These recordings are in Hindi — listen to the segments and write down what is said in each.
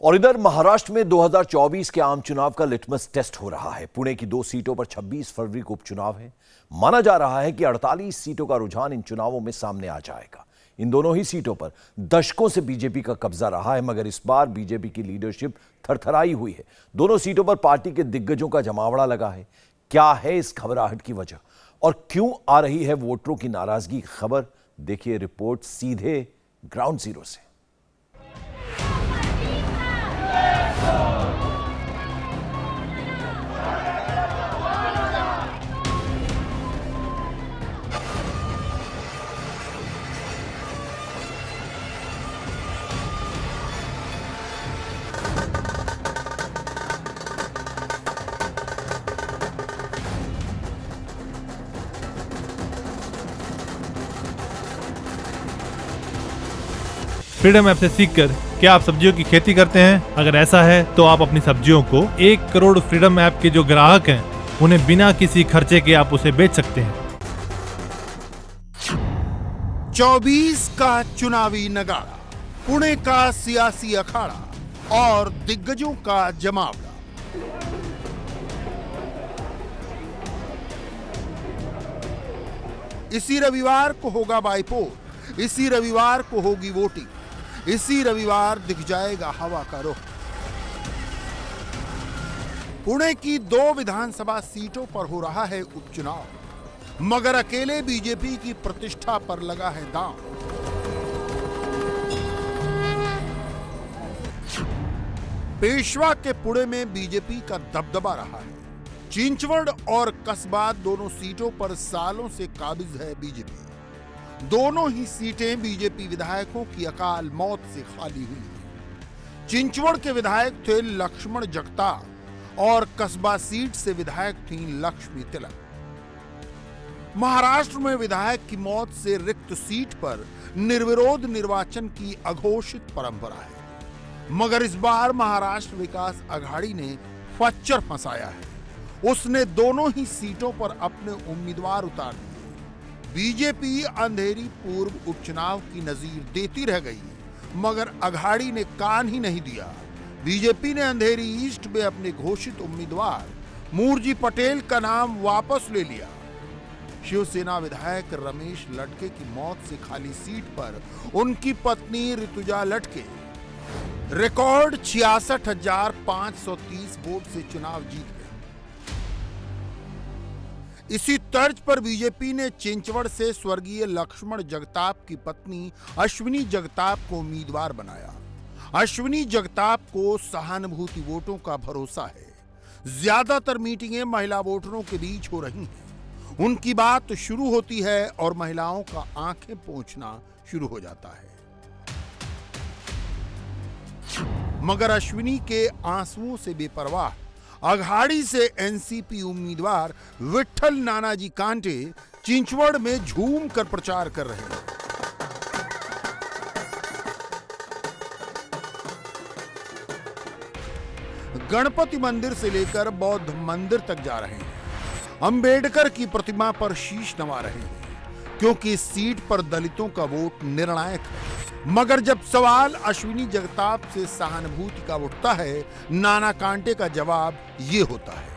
और इधर महाराष्ट्र में 2024 के आम चुनाव का लिटमस टेस्ट हो रहा है। पुणे की 2 सीटों पर 26 फरवरी को उपचुनाव है। माना जा रहा है कि 48 सीटों का रुझान इन चुनावों में सामने आ जाएगा। इन दोनों ही सीटों पर दशकों से बीजेपी का कब्जा रहा है, मगर इस बार बीजेपी की लीडरशिप थरथराई हुई है। दोनों सीटों पर पार्टी के दिग्गजों का जमावड़ा लगा है। क्या है इस घबराहट की वजह और क्यों आ रही है वोटरों की नाराजगी? खबर देखिए रिपोर्ट सीधे ग्राउंड जीरो से। फ्रीडम ऐप से सीखकर क्या आप सब्जियों की खेती करते हैं? अगर ऐसा है तो आप अपनी सब्जियों को 1 करोड़ फ्रीडम ऐप के जो ग्राहक हैं उन्हें बिना किसी खर्चे के आप उसे बेच सकते हैं। 24 का चुनावी नगाड़ा, पुणे का सियासी अखाड़ा और दिग्गजों का जमावड़ा। इसी रविवार को होगा बाईपोल, इसी रविवार को होगी वोटिंग, इसी रविवार दिख जाएगा हवा का रुख। पुणे की 2 विधानसभा सीटों पर हो रहा है उपचुनाव, मगर अकेले बीजेपी की प्रतिष्ठा पर लगा है दांव। पेशवा के पुणे में बीजेपी का दबदबा रहा है। चिंचवड़ और कस्बा दोनों सीटों पर सालों से काबिज है बीजेपी। दोनों ही सीटें बीजेपी विधायकों की अकाल मौत से खाली हुई। चिंचवड़ के विधायक थे लक्ष्मण जगताप और कस्बा सीट से विधायक थी लक्ष्मी तिलक। महाराष्ट्र में विधायक की मौत से रिक्त सीट पर निर्विरोध निर्वाचन की अघोषित परंपरा है, मगर इस बार महाराष्ट्र विकास अघाड़ी ने फच्चर फंसाया है। उसने दोनों ही सीटों पर अपने उम्मीदवार उतार दिए। बीजेपी अंधेरी पूर्व उपचुनाव की नजीर देती रह गई, मगर अघाड़ी ने कान ही नहीं दिया। बीजेपी ने अंधेरी ईस्ट में अपने घोषित उम्मीदवार मूर्जी पटेल का नाम वापस ले लिया। शिवसेना विधायक रमेश लटके की मौत से खाली सीट पर उनकी पत्नी ऋतुजा लटके रिकॉर्ड 66,530 वोट से चुनाव जीत गए। इसी तर्ज पर बीजेपी ने चिंचवड़ से स्वर्गीय लक्ष्मण जगताप की पत्नी अश्विनी जगताप को उम्मीदवार बनाया। अश्विनी जगताप को सहानुभूति वोटों का भरोसा है। ज्यादातर मीटिंगें महिला वोटरों के बीच हो रही हैं। उनकी बात शुरू होती है और महिलाओं का आंखें पोंछना शुरू हो जाता है। मगर अश्विनी के आंसुओं से बेपरवाह अघाड़ी से एनसीपी उम्मीदवार विठ्ठल नानाजी कांटे चिंचवड़ में झूम कर प्रचार कर रहे हैं। गणपति मंदिर से लेकर बौद्ध मंदिर तक जा रहे हैं। अंबेडकर की प्रतिमा पर शीश नवा रहे हैं, क्योंकि इस सीट पर दलितों का वोट निर्णायक है। मगर जब सवाल अश्विनी जगताप से सहानुभूति का उठता है, नाना कांटे का जवाब ये होता है।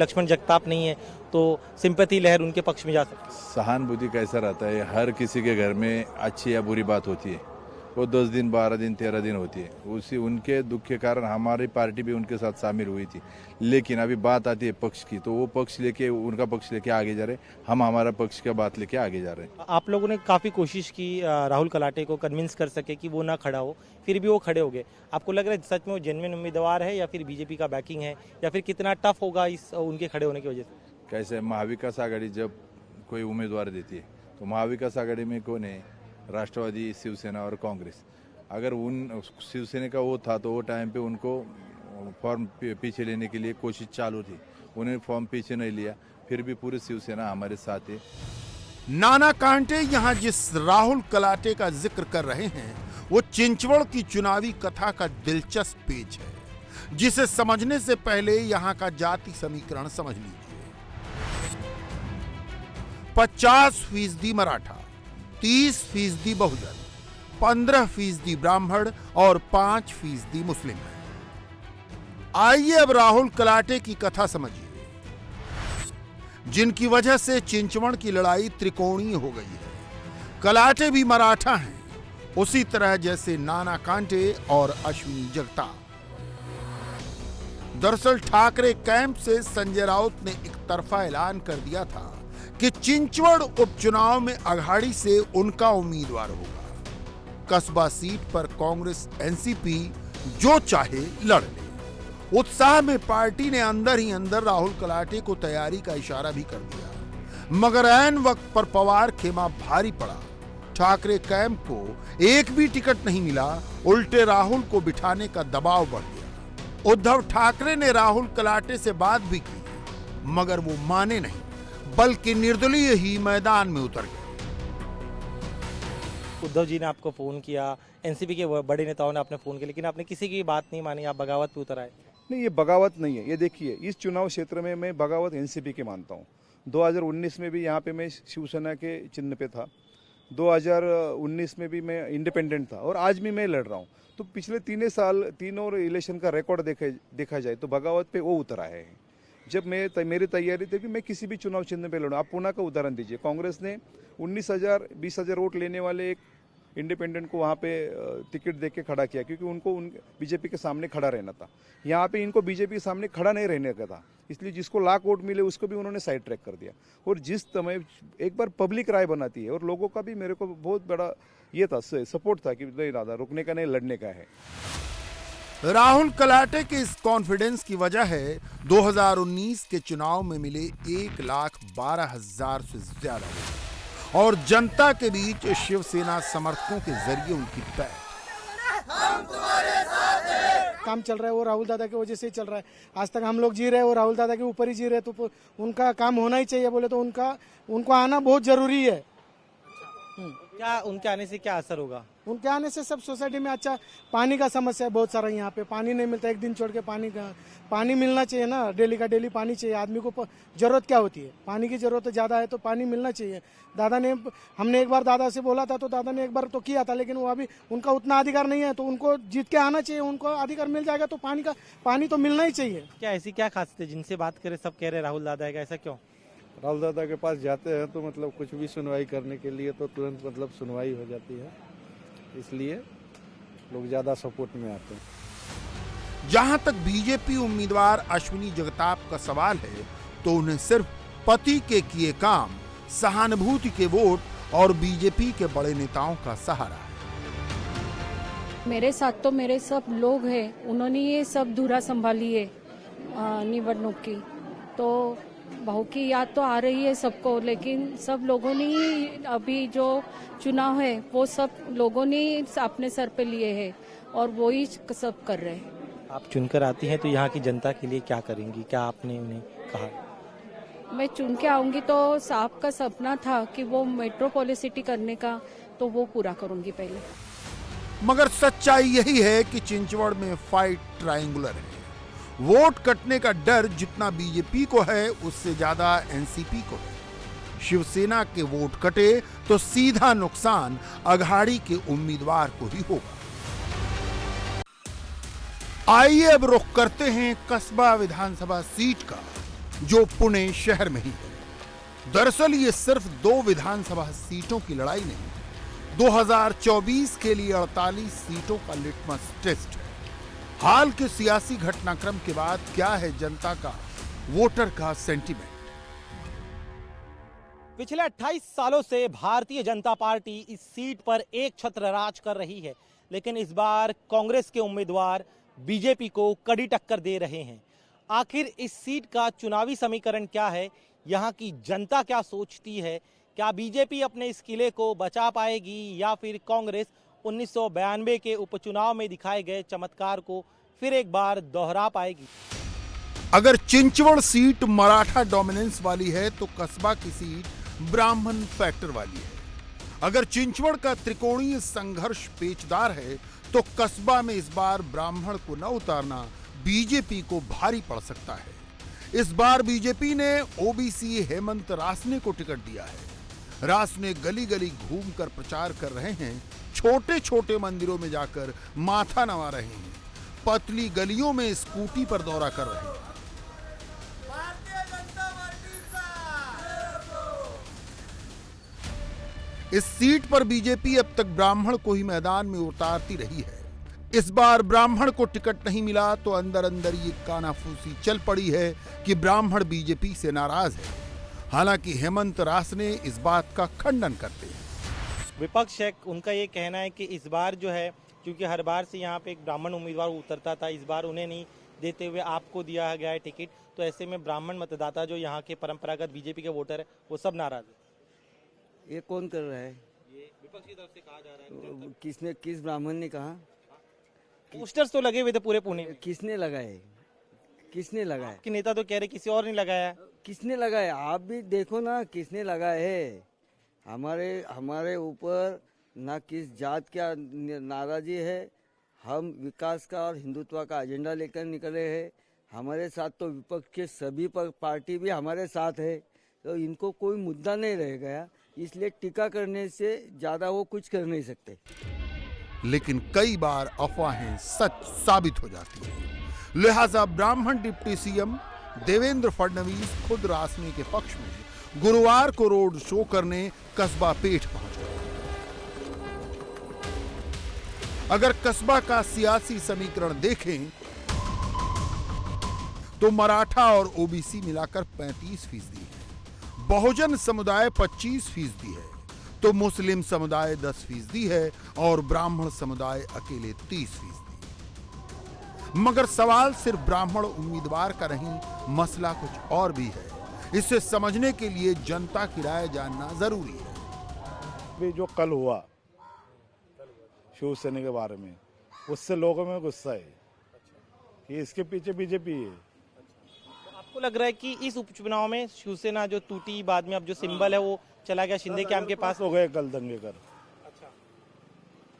लक्ष्मण जगताप नहीं है तो सिंपैथी लहर उनके पक्ष में जा सकती है। सहानुभूति कैसा रहता है, हर किसी के घर में अच्छी या बुरी बात होती है। वो 10 दिन 12 दिन 13 दिन होती है। उसी उनके दुख के कारण हमारी पार्टी भी उनके साथ शामिल हुई थी। लेकिन अभी बात आती है पक्ष की, तो वो पक्ष लेके उनका पक्ष लेके आगे जा रहे, हम हमारा पक्ष का बात लेके आगे जा रहे हैं। आप लोगों ने काफ़ी कोशिश की राहुल कलाटे को कन्विंस कर सके कि वो ना खड़ा हो, फिर भी वो खड़े हो गए। आपको लग रहा है सच में वो जेन्युइन उम्मीदवार है या फिर बीजेपी का बैकिंग है, या फिर कितना टफ होगा इस उनके खड़े होने की वजह से? कैसे महाविकास आघाड़ी जब कोई उम्मीदवार देती है तो महाविकास आघाड़ी में कौन है? राष्ट्रवादी, शिवसेना और कांग्रेस। अगर उन शिवसेना का वो था तो वो टाइम पे उनको फॉर्म पीछे लेने के लिए कोशिश चालू थी। उन्हें फॉर्म पीछे नहीं लिया, फिर भी पूरी शिवसेना हमारे साथ है। नाना कांटे यहाँ जिस राहुल कलाटे का जिक्र कर रहे हैं, वो चिंचवड़ की चुनावी कथा का दिलचस्प पेज है, जिसे समझने से पहले यहाँ का जाति समीकरण समझ लीजिए। 50% मराठा, 30% बहुजन, 15% ब्राह्मण और 5% मुस्लिम हैं। आइए अब राहुल कलाटे की कथा समझिए, जिनकी वजह से चिंचवड़ की लड़ाई त्रिकोणीय हो गई है। कलाटे भी मराठा हैं, उसी तरह जैसे नाना कांटे और अश्विनी जगताप। दरअसल ठाकरे कैंप से संजय राउत ने एक तरफा ऐलान कर दिया था कि चिंचवड़ उपचुनाव में अघाड़ी से उनका उम्मीदवार होगा। कस्बा सीट पर कांग्रेस एनसीपी जो चाहे लड़ ले। उत्साह में पार्टी ने अंदर ही अंदर राहुल कलाटे को तैयारी का इशारा भी कर दिया, मगर ऐन वक्त पर पवार खेमा भारी पड़ा। ठाकरे कैंप को एक भी टिकट नहीं मिला, उल्टे राहुल को बिठाने का दबाव बढ़ गया। उद्धव ठाकरे ने राहुल कलाटे से बात भी की, मगर वो माने नहीं, बल्कि निर्दलीय ही मैदान में उतर गए। उद्धव जी ने आपको फ़ोन किया, एनसीपी के बड़े नेताओं ने आपने फ़ोन किया, लेकिन आपने किसी की बात नहीं मानी, आप बगावत पे उतर आए। नहीं, ये बगावत नहीं है। ये देखिए, इस चुनाव क्षेत्र में मैं बगावत एनसीपी के मानता हूँ। 2019 में भी यहाँ पे मैं शिवसेना के चिन्ह पे था, 2019 में भी मैं इंडिपेंडेंट था और आज भी मैं लड़ रहा हूँ। तो पिछले तीनों इलेक्शन का रिकॉर्ड देखा जाए तो बगावत पे वो उतर आए हैं। जब मेरी तैयारी थी कि मैं किसी भी चुनाव चिन्ह पे लड़ूँ। आप पुणे का उदाहरण दीजिए, कांग्रेस ने 19,000-20,000 वोट लेने वाले एक इंडिपेंडेंट को वहाँ पे टिकट दे के खड़ा किया, क्योंकि उनको बीजेपी के सामने खड़ा रहना था। यहाँ पे इनको बीजेपी के सामने खड़ा नहीं रहने का था, इसलिए जिसको लाख वोट मिले उसको भी उन्होंने साइड ट्रैक कर दिया। और जिस समय एक बार पब्लिक राय बनाती है, और लोगों का भी मेरे को बहुत बड़ा ये था, सपोर्ट था कि नहीं दादा, रुकने का नहीं, लड़ने का है। राहुल कलाटे के इस कॉन्फिडेंस की वजह है 2019 के चुनाव में मिले 1,12,000 से ज्यादा वोट और जनता के बीच शिवसेना समर्थकों के जरिए उनकी पैठ। काम चल रहा है वो राहुल दादा की वजह से ही चल रहा है। आज तक हम लोग जी रहे हैं, वो राहुल दादा के ऊपर ही जी रहे, तो उनका काम होना ही चाहिए। बोले तो उनको आना बहुत जरूरी है। क्या उनके आने से क्या असर होगा? उनके आने से सब सोसाइटी में अच्छा, पानी का समस्या है बहुत सारा। यहाँ पे पानी नहीं मिलता, एक दिन छोड़ के पानी मिलना चाहिए ना, डेली का डेली पानी चाहिए। आदमी को जरूरत क्या होती है, पानी की जरूरत ज्यादा है, तो पानी मिलना चाहिए। हमने एक बार दादा से बोला था, तो दादा ने एक बार तो किया था, लेकिन वो अभी उनका उतना अधिकार नहीं है, तो उनको जीत के आना चाहिए। उनको अधिकार मिल जाएगा तो पानी तो मिलना ही चाहिए। क्या ऐसी क्या खासियत है जिनसे बात करें सब कह रहे राहुल दादा है, ऐसा क्यों? राहुल दादा के पास जाते हैं तो मतलब कुछ भी सुनवाई करने के लिए तो तुरंत मतलब सुनवाई हो जाती है, इसलिए लोग ज़्यादा सपोर्ट में आते हैं। जहां तक बीजेपी उम्मीदवार अश्विनी जगताप का सवाल है, तो उन्हें सिर्फ पति के किए काम, सहानुभूति के वोट और बीजेपी के बड़े नेताओं का सहारा है। मेरे साथ तो मेरे सब लोग हैं, उन्होंने ये सब धुरा संभाली है निवडणूक की। तो बहू की याद तो आ रही है सबको, लेकिन सब लोगों ने ही अभी जो चुनाव है वो सब लोगों ने अपने सर पे लिए हैं और वो ही सब कर रहे हैं। आप चुनकर आती हैं तो यहाँ की जनता के लिए क्या करेंगी? क्या आपने उन्हें कहा? मैं चुन के आऊंगी तो साहब का सपना था कि वो मेट्रोपॉलिसिटी करने का, तो वो पूरा करूंगी पहले। मगर सच्चाई यही है कि चिंचवड़ में फाइट ट्रायंगुलर है। वोट कटने का डर जितना बीजेपी को है, उससे ज्यादा एनसीपी को है। शिवसेना के वोट कटे तो सीधा नुकसान अघाड़ी के उम्मीदवार को ही होगा। आइए अब रुख करते हैं कस्बा विधानसभा सीट का, जो पुणे शहर में ही है। दरअसल ये सिर्फ 2 विधानसभा सीटों की लड़ाई नहीं, 2024 के लिए 48 सीटों का लिटमस टेस्ट है। हाल के सियासी घटनाक्रम के बाद क्या है जनता का, वोटर का सेंटीमेंट? पिछले 28 सालों से भारतीय जनता पार्टी इस सीट पर एक छत्र राज कर रही है, लेकिन इस बार कांग्रेस के उम्मीदवार बीजेपी को कड़ी टक्कर दे रहे हैं। आखिर इस सीट का चुनावी समीकरण क्या है, यहाँ की जनता क्या सोचती है? क्या बीजेपी अपने इस किले को बचा पाएगी या फिर कांग्रेस 1992 के उपचुनाव में दिखाए गए चमत्कार को फिर एक बार दोहरा पाएगी? अगर चिंचवड़ सीट मराठा डोमिनेंस वाली है, तो कस्बा की सीट ब्राह्मण फैक्टर वाली है। अगर चिंचवड़ का त्रिकोणीय संघर्ष पेचदार है, तो कस्बा में इस बार ब्राह्मण को न उतारना बीजेपी को भारी पड़ सकता है। इस बार बीजेपी ने ओबीसी हेमंत रासने को टिकट दिया है। रासने गली गली घूमकर प्रचार कर रहे हैं छोटे छोटे मंदिरों में जाकर माथा नवा रहे हैं, पतली गलियों में स्कूटी पर दौरा कर रहे हैं। इस सीट पर बीजेपी अब तक ब्राह्मण को ही मैदान में उतारती रही है। इस बार ब्राह्मण को टिकट नहीं मिला तो अंदर अंदर ये कानाफूसी चल पड़ी है कि ब्राह्मण बीजेपी से नाराज है। हालांकि हेमंत रासने इस बात का खंडन करते हैं। विपक्ष है, उनका ये कहना है कि इस बार जो है, क्योंकि हर बार से यहाँ पे एक ब्राह्मण उम्मीदवार उतरता था, इस बार उन्हें नहीं देते हुए आपको दिया गया है टिकट, तो ऐसे में ब्राह्मण मतदाता जो यहाँ के परंपरागत बीजेपी के वोटर है वो सब नाराज है। ये कौन कर रहा है? ये विपक्ष की तरफ से कहा जा रहा है। किसने, किस ब्राह्मण ने कहा? पोस्टर्स तो लगे हुए थे पूरे पुणे में। किसने लगाए? किसने लगाया? कि नेता तो कह रहे किसी और ने लगाया। किसने लगाया? आप भी देखो ना किसने लगाया है। हमारे ऊपर ना किस जात का नाराजी है। हम विकास का और हिंदुत्व का एजेंडा लेकर निकले हैं। हमारे साथ तो विपक्ष के सभी पार्टी भी हमारे साथ है, तो इनको कोई मुद्दा नहीं रह गया, इसलिए टीका करने से ज्यादा वो कुछ कर नहीं सकते। लेकिन कई बार अफवाहें सच साबित हो जाती हैं। लिहाजा ब्राह्मण डिप्टी सीएम देवेंद्र फडणवीस खुद रासने के पक्ष में गुरुवार को रोड शो करने कस्बा पेठ पहुंचे। अगर कस्बा का सियासी समीकरण देखें तो मराठा और ओबीसी मिलाकर 35% है, बहुजन समुदाय 25% है, तो मुस्लिम समुदाय 10% है और ब्राह्मण समुदाय अकेले 30%। मगर सवाल सिर्फ ब्राह्मण उम्मीदवार का नहीं, मसला कुछ और भी है। इसे समझने के लिए जनता की राय जानना जरूरी है। भी जो कल हुआ शिवसेना के बारे में, उससे लोगों में गुस्सा है कि इसके पीछे बीजेपी है। आपको लग रहा है कि इस उपचुनाव में शिवसेना जो टूटी, बाद में अब जो सिंबल है वो चला गया शिंदे कैंप के पास हो गए कल दंगे कर।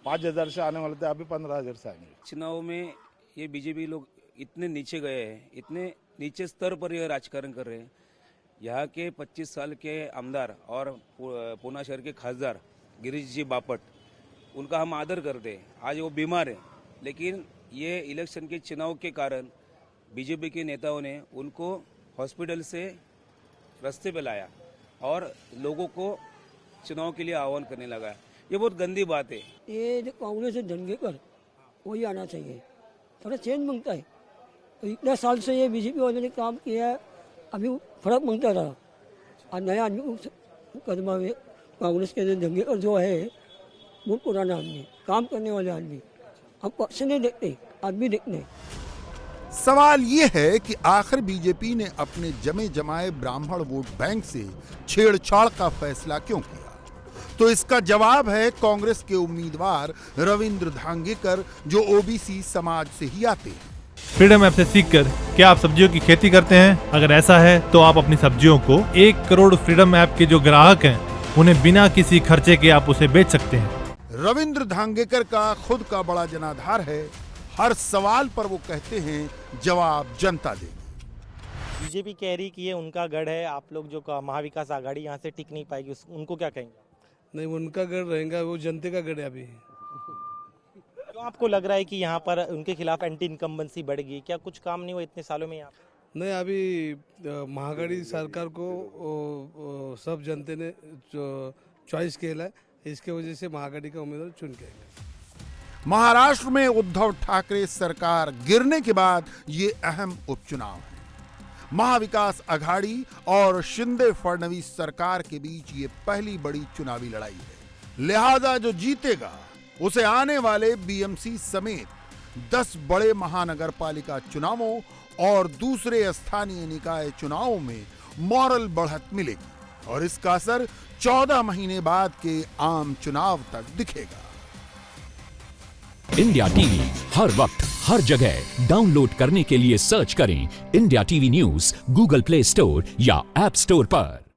5,000 से आने वाले थे, अभी 15,000 से आएंगे। चुनाव में ये बीजेपी लोग इतने नीचे गए हैं, इतने नीचे स्तर पर ये राजकारण कर रहे हैं। यहाँ के 25 साल के आमदार और पूना शहर के खासदार गिरीश जी बापट, उनका हम आदर करते हैं। आज वो बीमार है, लेकिन ये इलेक्शन के चुनाव के कारण बीजेपी के नेताओं ने उनको हॉस्पिटल से रास्ते पे लाया और लोगों को चुनाव के लिए आह्वान करने लगा। ये बहुत गंदी बात है। ये जो कांग्रेस है दंगेकर, वही आना चाहिए, थोड़ा चेंज मांगता है। तो इतने साल से ये बीजेपी वाले ने काम किया है, अभी फर्क मांगता रहा। और नया आदमी को कदमा में कांग्रेस के दंगेकर जो है बहुत पुराना आदमी, काम करने वाले आदमी, हम पक्ष नहीं देखते, आदमी देखते। सवाल ये है कि आखिर बीजेपी ने अपने जमे जमाए ब्राह्मण वोट बैंक से छेड़छाड़ का फैसला क्यों किया? तो इसका जवाब है कांग्रेस के उम्मीदवार रविंद्र धांगेकर, जो ओबीसी समाज से ही आते हैं। फ्रीडम ऐप से सीखकर क्या आप सब्जियों की खेती करते हैं? अगर ऐसा है तो आप अपनी सब्जियों को 1 करोड़ फ्रीडम ऐप के जो ग्राहक हैं उन्हें बिना किसी खर्चे के आप उसे बेच सकते हैं। रविंद्र धांगेकर का खुद का बड़ा जनाधार है। हर सवाल पर वो कहते हैं जवाब जनता देगी। बीजेपी कह रही कि ये उनका गढ़ है, आप लोग जो महाविकास आघाड़ी यहाँ से टिक नहीं पाएगी, उनको क्या कहेंगे? नहीं, उनका गढ़ रहेगा, वो जनता का गढ़ है। अभी क्यों आपको लग रहा है कि यहाँ पर उनके खिलाफ एंटी इनकम्बेंसी बढ़ गई? क्या कुछ काम नहीं हुआ इतने सालों में यहाँ? नहीं, अभी महागढ़ी सरकार को सब जनता ने चॉइस किया है, इसके वजह से महागढ़ी का उम्मीदवार चुन के। महाराष्ट्र में उद्धव ठाकरे सरकार गिरने के बाद ये अहम उपचुनाव है। महाविकास आघाड़ी और शिंदे फडणवीस सरकार के बीच ये पहली बड़ी चुनावी लड़ाई है। लिहाजा जो जीतेगा उसे आने वाले बीएमसी समेत 10 बड़े महानगर पालिका चुनावों और दूसरे स्थानीय निकाय चुनावों में मॉरल बढ़त मिलेगी और इसका असर 14 महीने बाद के आम चुनाव तक दिखेगा। इंडिया टीवी हर वक्त हर जगह डाउनलोड करने के लिए सर्च करें India TV news Google play store या ऐप स्टोर पर।